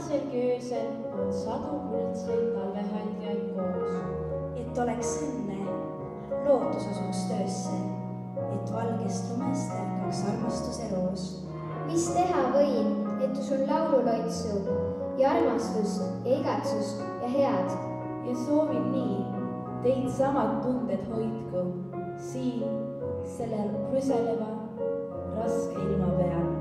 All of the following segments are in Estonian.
selge öösel on sadu kuldseid talvehaljaid koos. Et oleks õnne, lootus usuks töösse, et valgest lumest ärkaks armastuse roos. Mis teha võin, et usun laululoitsu ja armastust ja igatsust ja head. Ja soovin nii, teid samad tunded hoidku siin selle rüseleva raske ilma peal.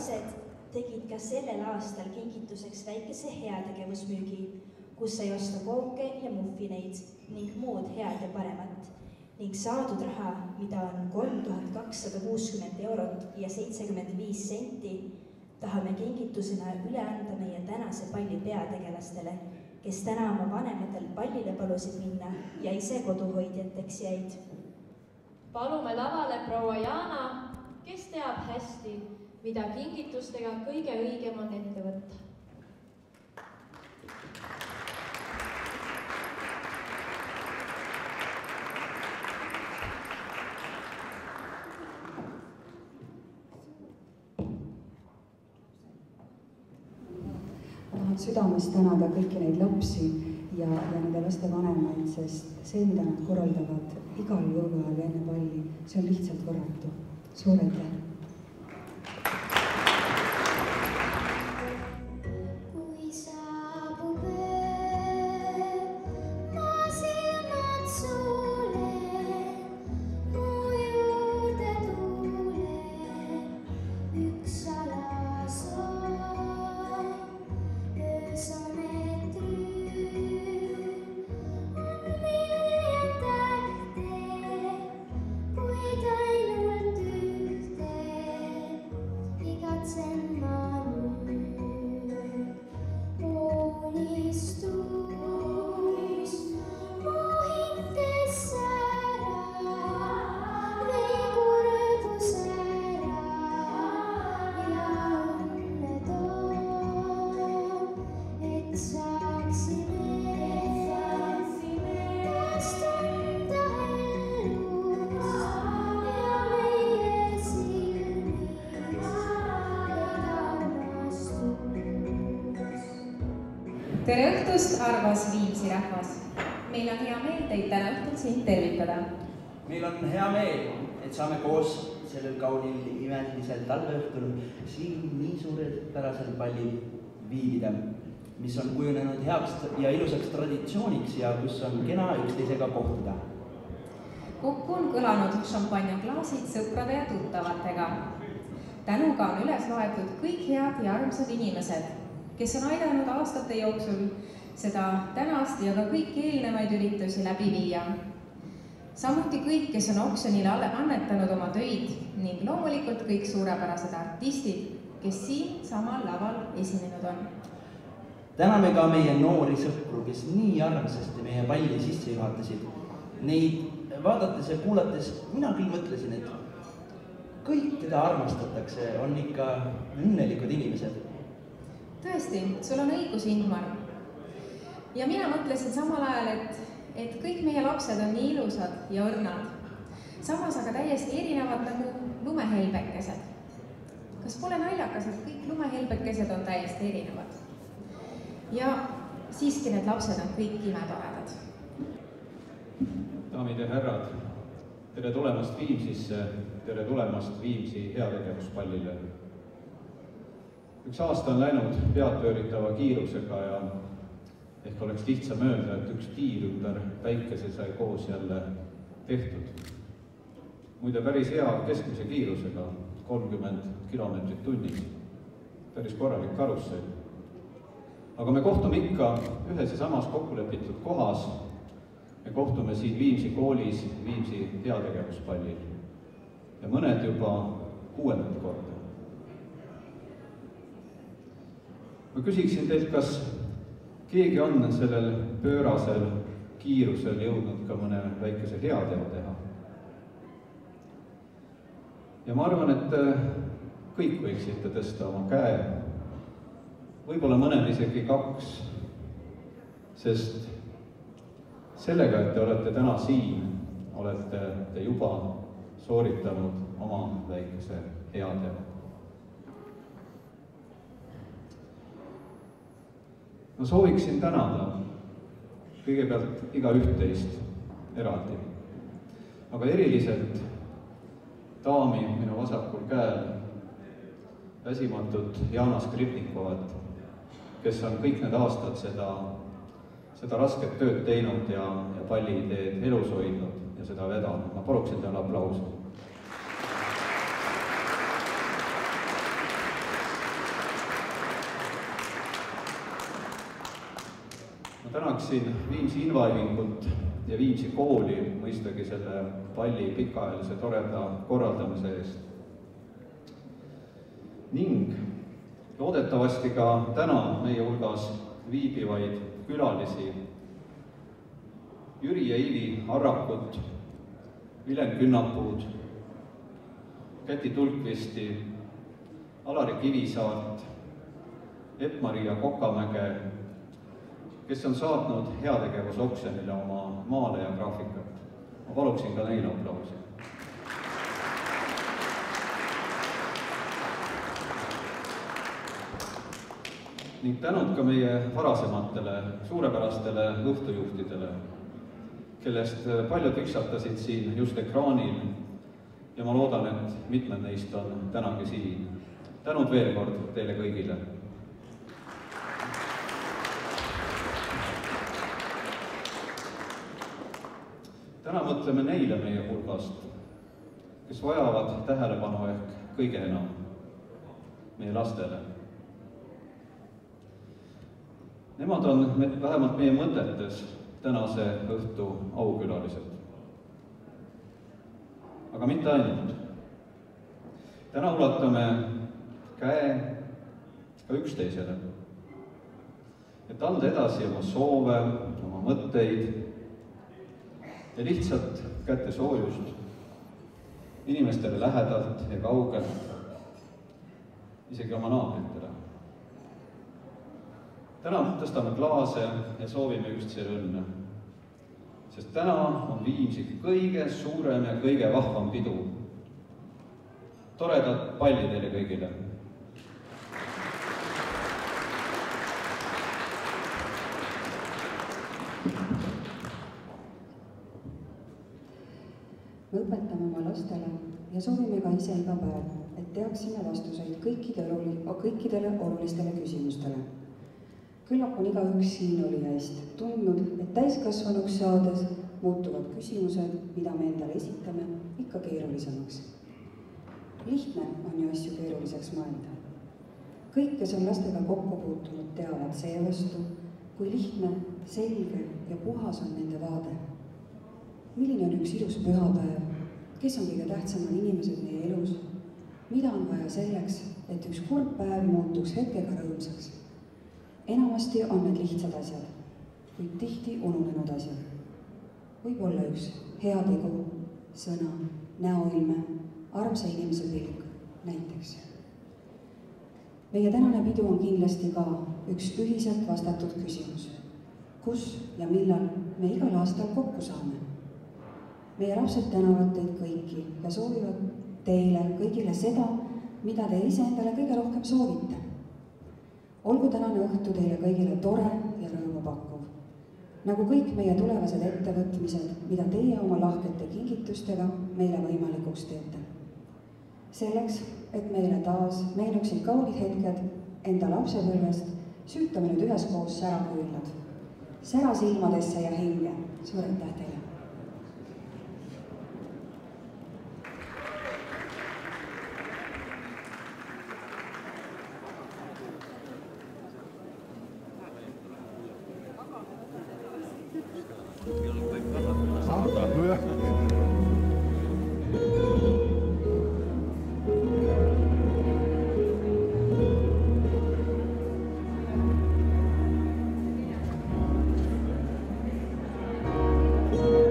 lapsed tegid ka sellel aastal kingituseks väikese heategevusmüügi, kus sai osta kooke ja muffineid ning muud head ja paremat. Ning saadud raha, mida on 3260 eurot ja 75 senti, tahame kingitusena üle anda meie tänase palli peategelastele, kes täna oma vanematel pallile palusid minna ja ise koduhoidjateks jäid. Palume lavale proua Jana, kes teab hästi, mida kingitustega kõige õigem on ette võtta. Tahan südamest tänada kõiki neid lapsi ja nende laste vanemaid, sest see, mida nad korraldavad igal jõuluajal enne palli, see on lihtsalt võrratu. Suur aitäh! Tere õhtust, arvas Viimsi rahvas! Meil on hea meel teid täna õhtul siin tervitada. Meil on hea meel, et saame koos sellel kaunil imelisel talveõhtul siin nii suurepärasel pallil viibida, mis on kujunenud heaks ja ilusaks traditsiooniks ja kus on kena üksteisega kohtuda. Kokku on kõlanud šampanjaklaasid sõprade ja tuttavatega. Tänuga on üles loetud kõik head ja armsad inimesed, kes on aidanud aastate jooksul seda tänast ja ka kõiki eelnevaid üritusi läbi viia. Samuti kõik, kes on oksjonile annetanud oma töid ning loomulikult kõik suurepärased artistid, kes siin samal laval esinenud on. Täname ka meie noori sõpru, kes nii armsasti meie palli sisse juhatasid. Neid vaadates ja kuulates mina küll mõtlesin, et kõik, keda armastatakse, on ikka õnnelikud inimesed. Tõesti, sul on õigus, Ingmar. Ja mina mõtlesin samal ajal, et kõik meie lapsed on nii ilusad ja õrnad, samas aga täiesti erinevad nagu lumehelbekesed. Kas pole naljakas, et kõik lumehelbekesed on täiesti erinevad? Ja siiski need lapsed on kõik imetoredad. Daamid ja härrad, tere tulemast Viimsisse, tere tulemast Viimsi heategevuspallile. Üks aasta on läinud peadpööritava kiirusega ja ehk oleks lihtsam öelda, et üks tiir ümber päikese sai koos jälle tehtud. Muide päris hea keskmise kiirusega, 30 kilomeetrit tunnis, päris korralik karussell. Aga me kohtume ikka ühes ja samas kokkulepitud kohas. Me kohtume siin Viimsi koolis, Viimsi heategevuspallil ja mõned juba 6. korda. Ma küsiksin teilt, kas keegi on sellel pöörasel kiirusel jõudnud ka mõne väikese heateo teha. Ja ma arvan, et kõik võiksite tõsta oma käe, võib-olla mõnel isegi 2, sest sellega, et te olete täna siin, olete te juba sooritanud oma väikese heateo. Ma sooviksin tänada kõigepealt iga üht-teist eraldi, aga eriliselt daami minu vasakul käel, väsimatut Jana Skripnikovat, kes on kõik need aastad seda rasket tööd teinud ja palliideed elus hoidnud ja seda vedanud. Ma paluksin teile aplausi. tänaksin Viimsi invaühingut ja Viimsi kooli mõistagi selle palli pikaajalise toreda korraldamise eest. Ning loodetavasti ka täna meie hulgas viibivaid külalisi Jüri ja Iivi Arrakut, Vilen Künnapuud, Käti Tulkvisti, Alari Kivisaart, Epp-Maria Kokamäge, kes on saatnud heategevusoksjonile oma maale ja graafikat. Ma paluksin ka neile aplausi. Ning tänud ka meie varasematele suurepärastele õhtujuhtidele, kellest paljud viksatasid siin just ekraanil ja ma loodan, et mitmed neist on tänagi siin. Tänud veel kord teile kõigile. Täna mõtleme neile meie hulgast, kes vajavad tähelepanu ehk kõige enam, meie lastele. Nemad on vähemalt meie mõtetes tänase õhtu aukülalised. Aga mitte ainult. Täna ulatame käe ka üksteisele, et anda edasi oma soove, oma mõtteid ja lihtsalt kätte soojust inimestele lähedalt ja kaugelt, isegi oma naabritele. Täna tõstame klaase ja soovime üksteisele õnne, sest täna on Viimsi kõige suurem ja kõige vahvam pidu. Toredat palli teile kõigile! Me õpetame oma lastele ja soovime ka ise iga päev, et teaksime vastuseid kõikidele olulistele küsimustele. Küllap on igaüks siin olijaist tundnud, et täiskasvanuks saades muutuvad küsimused, mida me endale esitame, ikka keerulisemaks. Lihtne on ju asju keeruliseks mõelda. Kõik, kes on lastega kokku puutunud, teavad seevastu, kui lihtne, selge ja puhas on nende vaade. Milline on üks ilus pühapäev? Kes on kõige tähtsamad inimesed meie elus? Mida on vaja selleks, et üks kurb päev muutuks hetkega rõõmsaks? Enamasti on need lihtsad asjad, kuid tihti ununenud asjad. Võib olla üks hea tegu, sõna, näoilme, armsa inimese pilk, näiteks. Meie tänane pidu on kindlasti ka üks ühiselt vastatud küsimus. Kus ja millal me igal aastal kokku saame? Meie lapsed tänavad teid kõiki ja soovivad teile kõigile seda, mida te ise endale kõige rohkem soovite. Olgu tänane õhtu teile kõigile tore ja rõõmu pakkuv. Nagu kõik meie tulevased ettevõtmised, mida teie oma lahkete kingitustega meile võimalikuks teete. Selleks, et meile taas meenuksid kaunid hetked enda lapsepõlvest, süütame nüüd üheskoos säraküünlad. Sära silmadesse ja hinge. Suur aitäh teile! Thank you.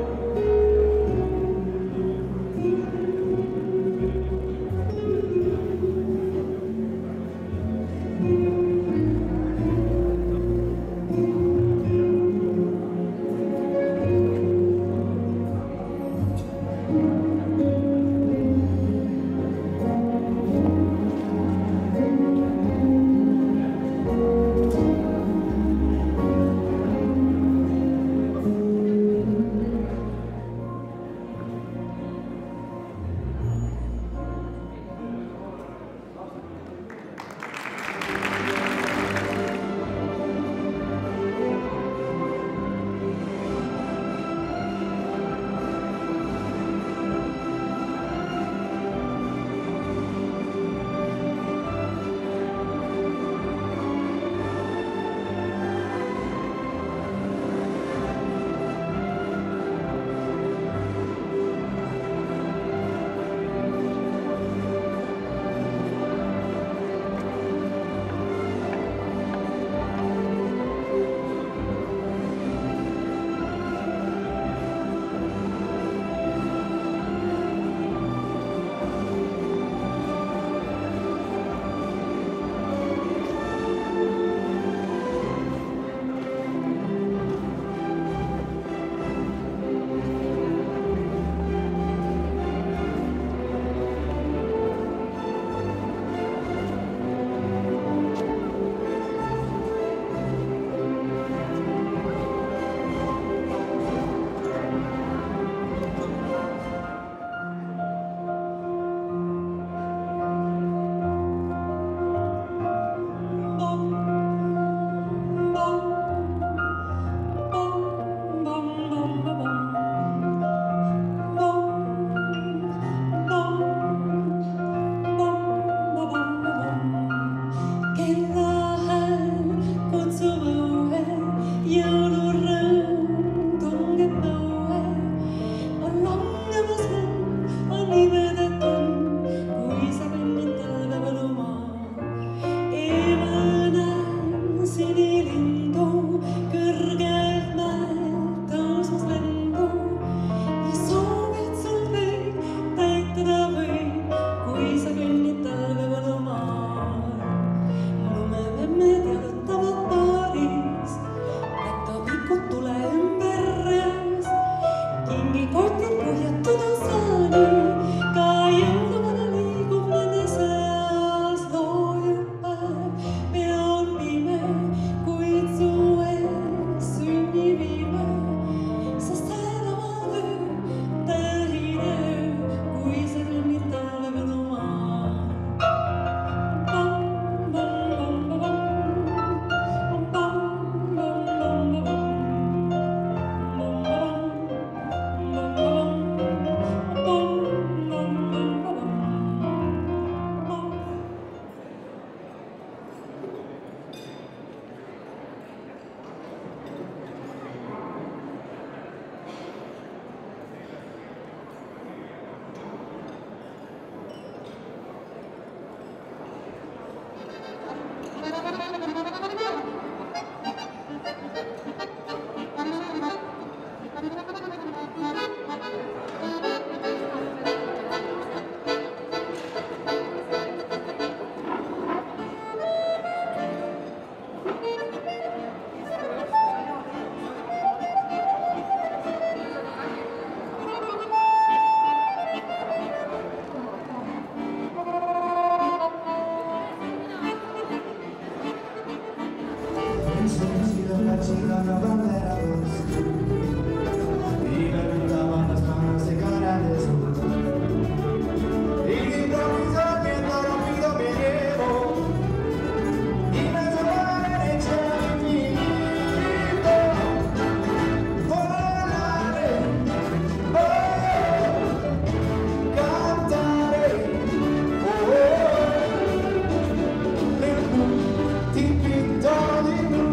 Ti pinto di blu,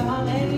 amen.